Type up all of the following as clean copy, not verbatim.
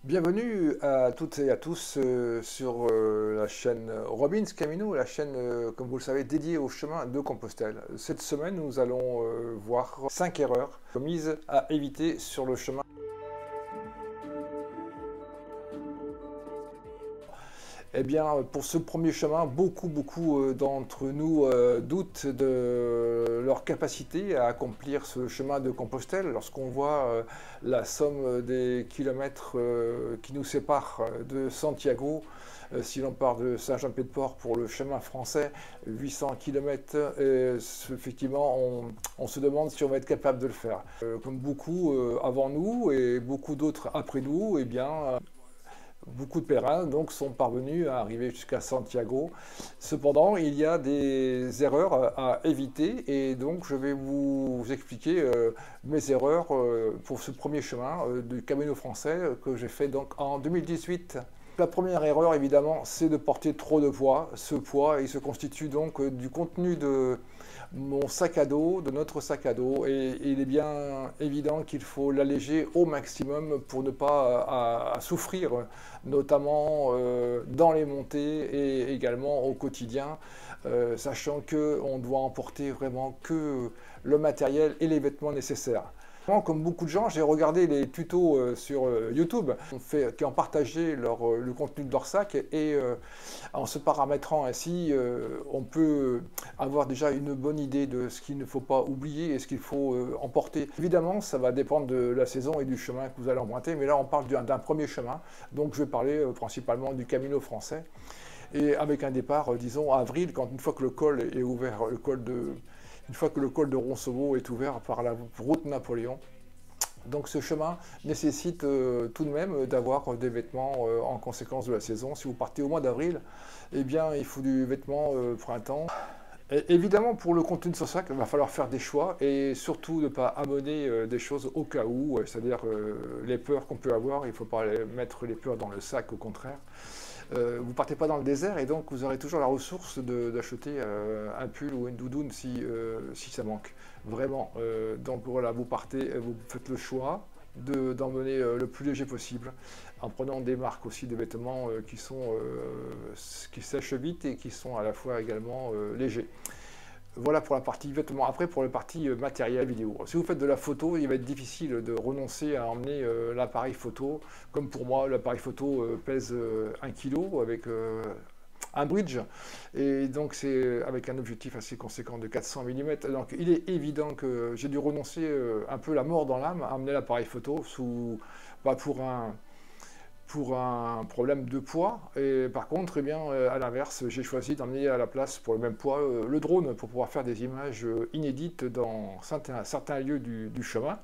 Bienvenue à toutes et à tous sur la chaîne Robins Camino, la chaîne, comme vous le savez, dédiée au chemin de Compostelle. Cette semaine, nous allons voir 5 erreurs commises à éviter sur le chemin. Eh bien, pour ce premier chemin, beaucoup d'entre nous doutent de leur capacité à accomplir ce chemin de Compostelle lorsqu'on voit la somme des kilomètres qui nous séparent de Santiago. Si l'on part de Saint-Jean-Pied-de-Port pour le chemin français, 800 km, effectivement, on se demande si on va être capable de le faire. Comme beaucoup avant nous et beaucoup d'autres après nous, eh bien, beaucoup de pèlerins donc sont parvenus à arriver jusqu'à Santiago. Cependant, il y a des erreurs à éviter et donc je vais vous expliquer mes erreurs pour ce premier chemin du Camino français que j'ai fait donc en 2018. La première erreur, évidemment, c'est de porter trop de poids. Ce poids, il se constitue donc du contenu de mon sac à dos, de notre sac à dos, et il est bien évident qu'il faut l'alléger au maximum pour ne pas à souffrir, notamment dans les montées et également au quotidien, sachant qu'on doit emporter vraiment que le matériel et les vêtements nécessaires. Comme beaucoup de gens, j'ai regardé les tutos sur YouTube qui ont partagé le contenu de leur sac et en se paramétrant ainsi, on peut avoir déjà une bonne idée de ce qu'il ne faut pas oublier et ce qu'il faut emporter. Évidemment, ça va dépendre de la saison et du chemin que vous allez emprunter, mais là on parle d'un premier chemin, donc je vais parler principalement du Camino français et avec un départ, disons, à avril, une fois que le col est ouvert, une fois que le col de Roncevaux est ouvert par la route Napoléon. Donc ce chemin nécessite tout de même d'avoir des vêtements en conséquence de la saison. Si vous partez au mois d'avril, eh bien il faut du vêtement printemps. Et évidemment, pour le contenu de ce sac, il va falloir faire des choix et surtout ne pas amener des choses au cas où, c'est-à-dire les peurs qu'on peut avoir, il ne faut pas mettre les peurs dans le sac, au contraire. Vous ne partez pas dans le désert et donc vous aurez toujours la ressource d'acheter un pull ou une doudoune si ça manque. Vraiment. Donc voilà, vous partez, vous faites le choix d'emmener le plus léger possible en prenant des marques aussi de vêtements qui sèchent vite et qui sont à la fois également légers. Voilà pour la partie vêtements. Après, pour la partie matériel vidéo. Si vous faites de la photo, il va être difficile de renoncer à emmener l'appareil photo. Comme pour moi, l'appareil photo pèse 1 kg avec un bridge. Et donc, c'est avec un objectif assez conséquent de 400 mm. Donc, il est évident que j'ai dû renoncer un peu la mort dans l'âme à emmener l'appareil photo pas pour un problème de poids. Et par contre, eh bien, à l'inverse, j'ai choisi d'emmener à la place pour le même poids le drone pour pouvoir faire des images inédites dans certains lieux du chemin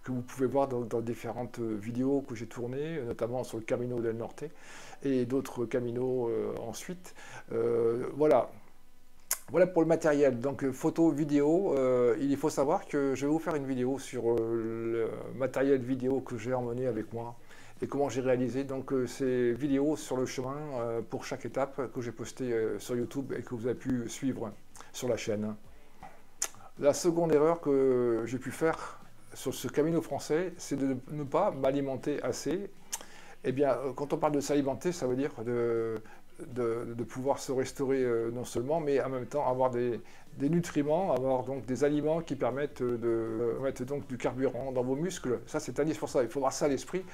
que vous pouvez voir dans différentes vidéos que j'ai tournées, notamment sur le Camino del Norte et d'autres caminos ensuite. Voilà. Voilà pour le matériel, donc photo, vidéo, il faut savoir que je vais vous faire une vidéo sur le matériel vidéo que j'ai emmené avec moi et comment j'ai réalisé donc ces vidéos sur le chemin pour chaque étape que j'ai posté sur YouTube et que vous avez pu suivre sur la chaîne. La seconde erreur que j'ai pu faire sur ce Camino français, c'est de ne pas m'alimenter assez. Eh bien, quand on parle de s'alimenter, ça veut dire de pouvoir se restaurer non seulement, mais en même temps avoir des nutriments, avoir donc des aliments qui permettent de mettre donc du carburant dans vos muscles. Ça, c'est indispensable. Il faut avoir ça à l'esprit.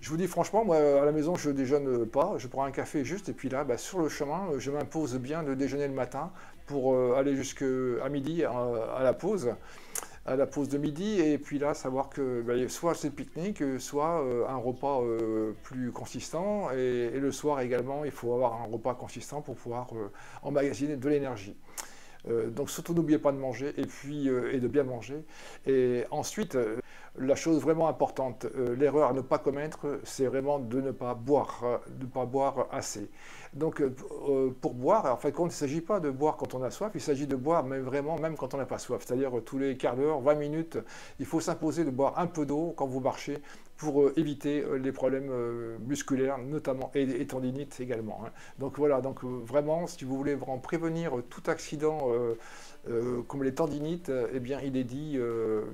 Je vous dis franchement, moi, à la maison, je ne déjeune pas. Je prends un café juste, et puis là, sur le chemin, je m'impose bien de déjeuner le matin pour aller jusqu'à midi à la pause de midi, et puis là, savoir que soit c'est pique-nique, soit un repas plus consistant, et le soir également, il faut avoir un repas consistant pour pouvoir emmagasiner de l'énergie. Donc surtout n'oubliez pas de manger et de bien manger. Et ensuite, la chose vraiment importante, l'erreur à ne pas commettre, c'est vraiment de ne pas boire assez. Donc pour boire, en fait, il ne s'agit pas de boire quand on a soif, il s'agit de boire même quand on n'a pas soif. C'est-à-dire tous les quarts d'heure, 20 minutes, il faut s'imposer de boire un peu d'eau quand vous marchez pour éviter les problèmes musculaires, notamment, et tendinites également, hein. Donc voilà, donc vraiment, si vous voulez vraiment prévenir tout accident comme les tendinites, eh bien, il est dit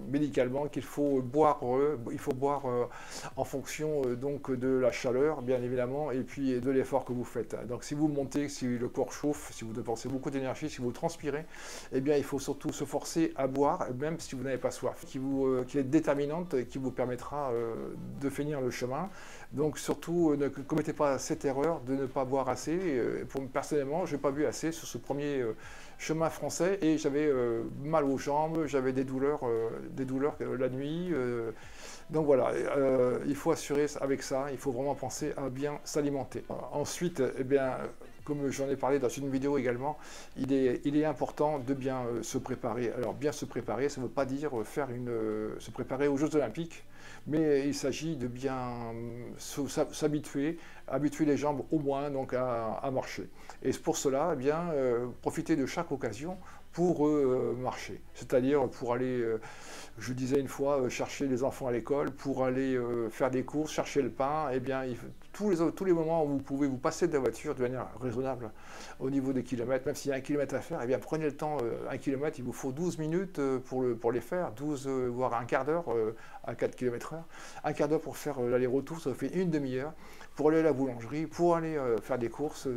médicalement qu'il faut boire, en fonction donc de la chaleur, bien évidemment, et puis de l'effort que vous faites. Donc si vous montez, si le corps chauffe, si vous dépensez beaucoup d'énergie, si vous transpirez, eh bien, il faut surtout se forcer à boire, même si vous n'avez pas soif, qui est déterminante et qui vous permettra de finir le chemin. Donc surtout, ne commettez pas cette erreur de ne pas boire assez. Personnellement, je n'ai pas bu assez sur ce premier chemin français et j'avais mal aux jambes, j'avais des douleurs la nuit. Donc voilà, il faut assurer avec ça, il faut vraiment penser à bien s'alimenter. Ensuite, eh bien, comme j'en ai parlé dans une vidéo également, il est important de bien se préparer. Alors bien se préparer, ça ne veut pas dire se préparer aux Jeux Olympiques, mais il s'agit de bien s'habituer, habituer les jambes au moins donc à marcher. Et pour cela, eh bien, profiter de chaque occasion pour marcher. C'est-à-dire pour aller, je disais une fois, chercher les enfants à l'école, pour aller faire des courses, chercher le pain, eh bien, tous les moments où vous pouvez vous passer de la voiture de manière raisonnable au niveau des kilomètres, même s'il y a 1 kilomètre à faire, eh bien, prenez le temps, 1 kilomètre, il vous faut 12 minutes pour les faire, 12 voire un quart d'heure à 4 km/h. Un quart d'heure pour faire l'aller-retour, ça fait une demi-heure pour aller à la boulangerie, pour aller faire des courses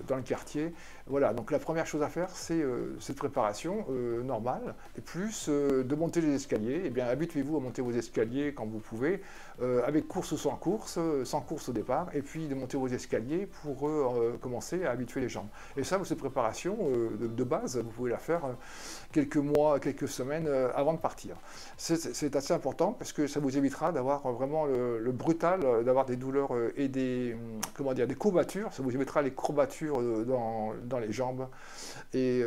dans le quartier. Voilà, donc la première chose à faire, c'est cette préparation normale, et plus de monter les escaliers. Eh bien, habituez-vous à monter vos escaliers quand vous pouvez, avec course ou sans course au départ, et puis de monter vos escaliers pour commencer à habituer les jambes. Et ça, cette préparation de base, vous pouvez la faire quelques mois, quelques semaines avant de partir. C'est assez important parce que ça vous évitera d'avoir vraiment le brutal, d'avoir des douleurs et des courbatures. Ça vous évitera les courbatures dans les jambes et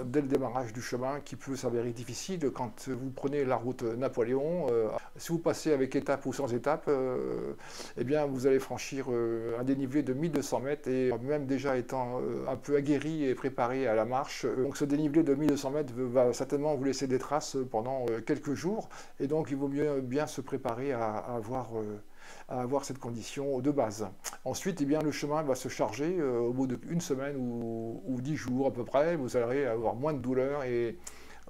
dès le démarrage du chemin qui peut s'avérer difficile quand vous prenez la route Napoléon. Si vous passez avec étape ou sans étape, eh bien vous allez franchir un dénivelé de 1200 mètres et même déjà étant un peu aguerri et préparé à la marche, donc ce dénivelé de 1200 mètres va certainement vous laisser des traces pendant quelques jours et donc il vaut mieux bien se préparer à avoir cette condition de base. Ensuite, eh bien, le chemin va se charger au bout d'une semaine ou 10 jours à peu près. Vous allez avoir moins de douleurs et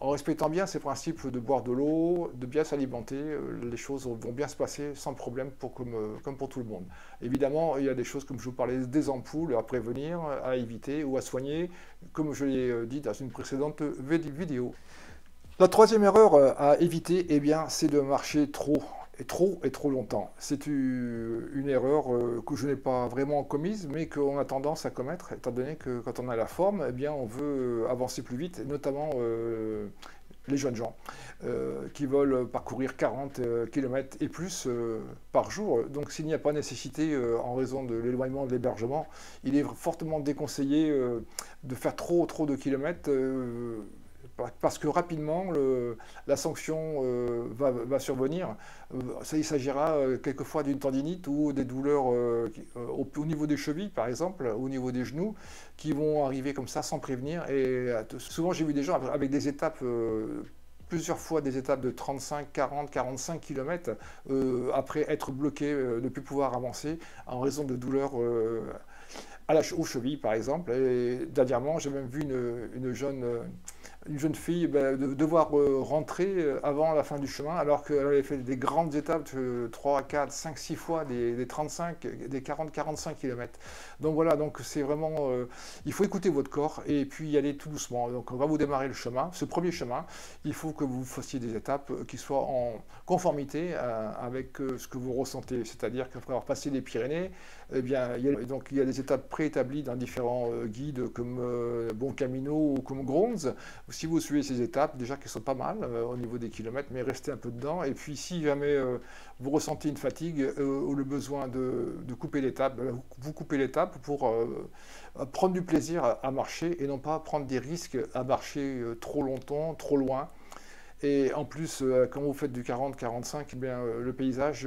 en respectant bien ces principes de boire de l'eau, de bien s'alimenter, les choses vont bien se passer sans problème comme pour tout le monde. Évidemment, il y a des choses comme je vous parlais des ampoules à prévenir, à éviter ou à soigner, comme je l'ai dit dans une précédente vidéo. La troisième erreur à éviter, eh bien, c'est de marcher trop longtemps. C'est une erreur que je n'ai pas vraiment commise, mais qu'on a tendance à commettre, étant donné que quand on a la forme, eh bien, on veut avancer plus vite, notamment les jeunes gens qui veulent parcourir 40 km et plus par jour. Donc s'il n'y a pas nécessité, en raison de l'éloignement de l'hébergement, il est fortement déconseillé de faire trop de kilomètres, parce que rapidement la sanction va survenir. Il s'agira quelquefois d'une tendinite ou des douleurs au niveau des chevilles par exemple, au niveau des genoux, qui vont arriver comme ça sans prévenir. Et souvent j'ai vu des gens avec des étapes, plusieurs fois des étapes de 35, 40, 45 km après être bloqués, ne plus pouvoir avancer en raison de douleurs aux chevilles par exemple. Et dernièrement j'ai même vu une jeune fille devoir rentrer avant la fin du chemin alors qu'elle avait fait des grandes étapes de 3, 4, 5, 6 fois des 35, des 40, 45 km. Donc voilà, donc c'est vraiment, il faut écouter votre corps et puis y aller tout doucement. Donc on va vous démarrer le chemin. Ce premier chemin, il faut que vous fassiez des étapes qui soient en conformité avec ce que vous ressentez. C'est-à-dire qu'après avoir passé les Pyrénées, eh bien, il y a des étapes préétablies dans différents guides comme Bon Camino ou comme Gronz. Si vous suivez ces étapes, déjà qu'elles sont pas mal au niveau des kilomètres, mais restez un peu dedans. Et puis si jamais vous ressentez une fatigue ou le besoin de couper l'étape, vous coupez l'étape pour prendre du plaisir à marcher et non pas prendre des risques à marcher trop longtemps, trop loin. Et en plus, quand vous faites du 40-45, eh bien, le paysage,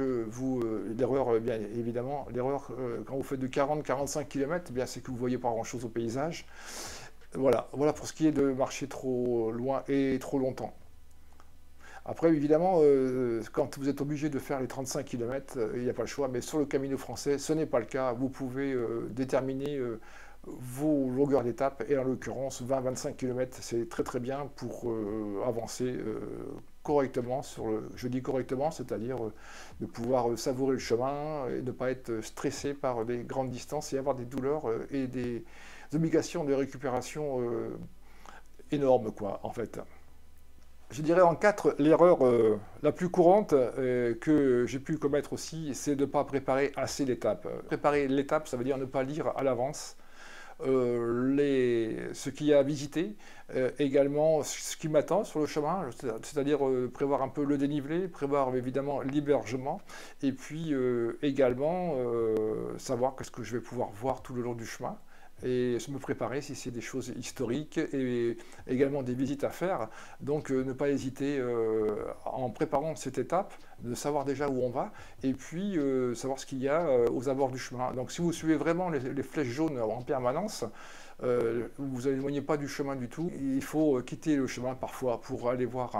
l'erreur, bien évidemment, l'erreur quand vous faites du 40-45 km, eh c'est que vous ne voyez pas grand-chose au paysage. Voilà pour ce qui est de marcher trop loin et trop longtemps. Après, évidemment, quand vous êtes obligé de faire les 35 km, il n'y a pas le choix, mais sur le Camino français, ce n'est pas le cas. Vous pouvez déterminer vos longueurs d'étape, et en l'occurrence, 20-25 km, c'est très très bien pour avancer correctement, je dis correctement, c'est-à-dire de pouvoir savourer le chemin et ne pas être stressé par des grandes distances et avoir des douleurs et des obligations de récupération énormes, quoi, en fait. Je dirais en 4, l'erreur la plus courante que j'ai pu commettre aussi, c'est de ne pas préparer assez l'étape. Préparer l'étape, ça veut dire ne pas lire à l'avance ce qu'il y a à visiter, également ce qui m'attend sur le chemin, c'est-à-dire prévoir un peu le dénivelé, prévoir évidemment l'hébergement, et puis également savoir qu'est-ce que je vais pouvoir voir tout le long du chemin, et me préparer si c'est des choses historiques et également des visites à faire. Donc ne pas hésiter en préparant cette étape, de savoir déjà où on va et puis savoir ce qu'il y a aux abords du chemin. Donc si vous suivez vraiment les flèches jaunes en permanence, vous ne éloignez pas du chemin du tout. Il faut quitter le chemin parfois pour aller voir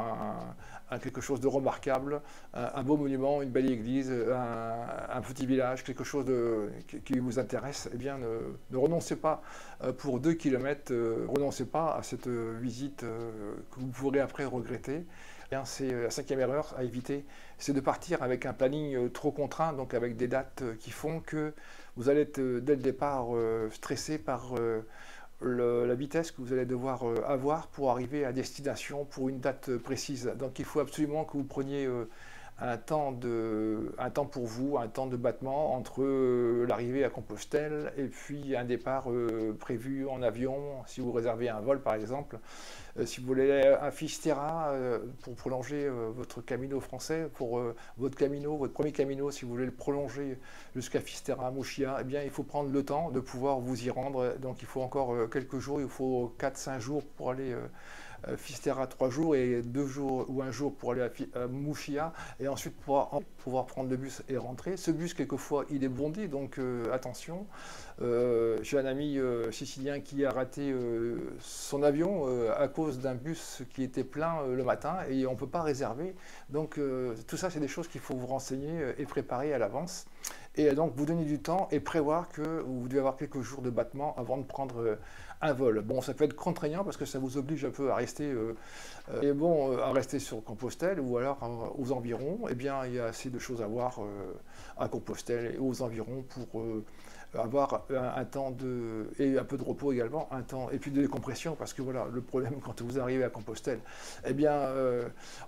quelque chose de remarquable, un beau monument, une belle église, un petit village, quelque chose qui vous intéresse. Eh bien, ne renoncez pas pour 2 km, renoncez pas à cette visite que vous pourrez après regretter. C'est la 5e erreur à éviter, c'est de partir avec un planning trop contraint, donc avec des dates qui font que vous allez être dès le départ stressé par la vitesse que vous allez devoir avoir pour arriver à destination pour une date précise. Donc il faut absolument que vous preniez un temps pour vous, un temps de battement entre l'arrivée à Compostelle et puis un départ prévu en avion, si vous réservez un vol par exemple. Si vous voulez un Fisterra pour prolonger votre Camino français, pour votre premier Camino, si vous voulez le prolonger jusqu'à Fisterra, Mouchia, eh bien il faut prendre le temps de pouvoir vous y rendre. Donc il faut encore quelques jours, il faut 4-5 jours pour aller Fisterra 3 jours et 2 jours ou 1 jour pour aller à Mouchia et ensuite pouvoir prendre le bus et rentrer. Ce bus, quelquefois, il est bondé, donc attention. J'ai un ami sicilien qui a raté son avion à cause d'un bus qui était plein le matin et on ne peut pas réserver. Donc tout ça, c'est des choses qu'il faut vous renseigner et préparer à l'avance. Et donc vous donner du temps et prévoir que vous devez avoir quelques jours de battement avant de prendre un vol. Bon, ça peut être contraignant parce que ça vous oblige un peu à rester, à rester sur Compostelle ou alors aux environs. Eh bien, il y a assez de choses à voir à Compostelle et aux environs pour avoir un temps et un peu de repos également, un temps et puis de décompression parce que voilà, le problème quand vous arrivez à Compostelle, eh bien,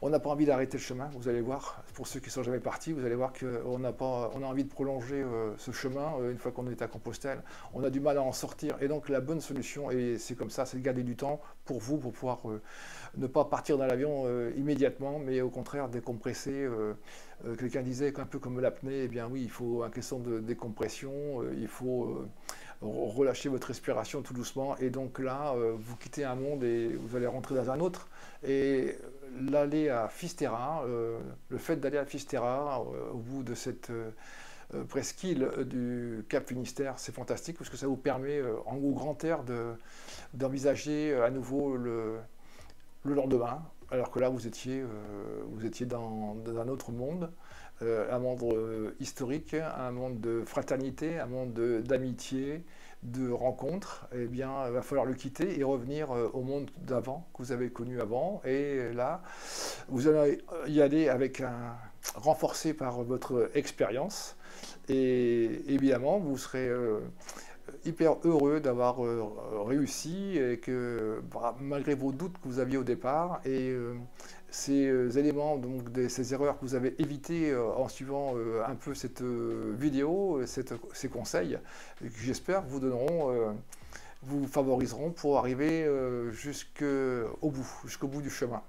on n'a pas envie d'arrêter le chemin. Vous allez voir, pour ceux qui ne sont jamais partis, vous allez voir qu'on a envie de prolonger ce chemin une fois qu'on est à Compostelle. On a du mal à en sortir et donc la bonne solution, et c'est comme ça, c'est de garder du temps pour vous, pour pouvoir ne pas partir dans l'avion immédiatement, mais au contraire décompresser. Quelqu'un disait qu'un peu comme l'apnée, eh bien oui, il faut une question de décompression, il faut relâcher votre respiration tout doucement, et donc là, vous quittez un monde et vous allez rentrer dans un autre. Et l'aller à Fisterra, le fait d'aller à Fisterra au bout de cette presqu'île du Cap Finistère, c'est fantastique parce que ça vous permet au grand air d'envisager à nouveau le lendemain, alors que là vous étiez dans un autre monde, un monde historique, un monde de fraternité, un monde d'amitié, de rencontres. Eh bien, il va falloir le quitter et revenir au monde d'avant, que vous avez connu avant. Et là, vous allez y aller renforcé par votre expérience. Et évidemment, vous serez hyper heureux d'avoir réussi et que malgré vos doutes que vous aviez au départ et ces éléments, donc ces erreurs que vous avez évitées en suivant un peu cette vidéo, ces conseils, que j'espère vous donneront, vous favoriseront pour arriver jusqu'au bout du chemin.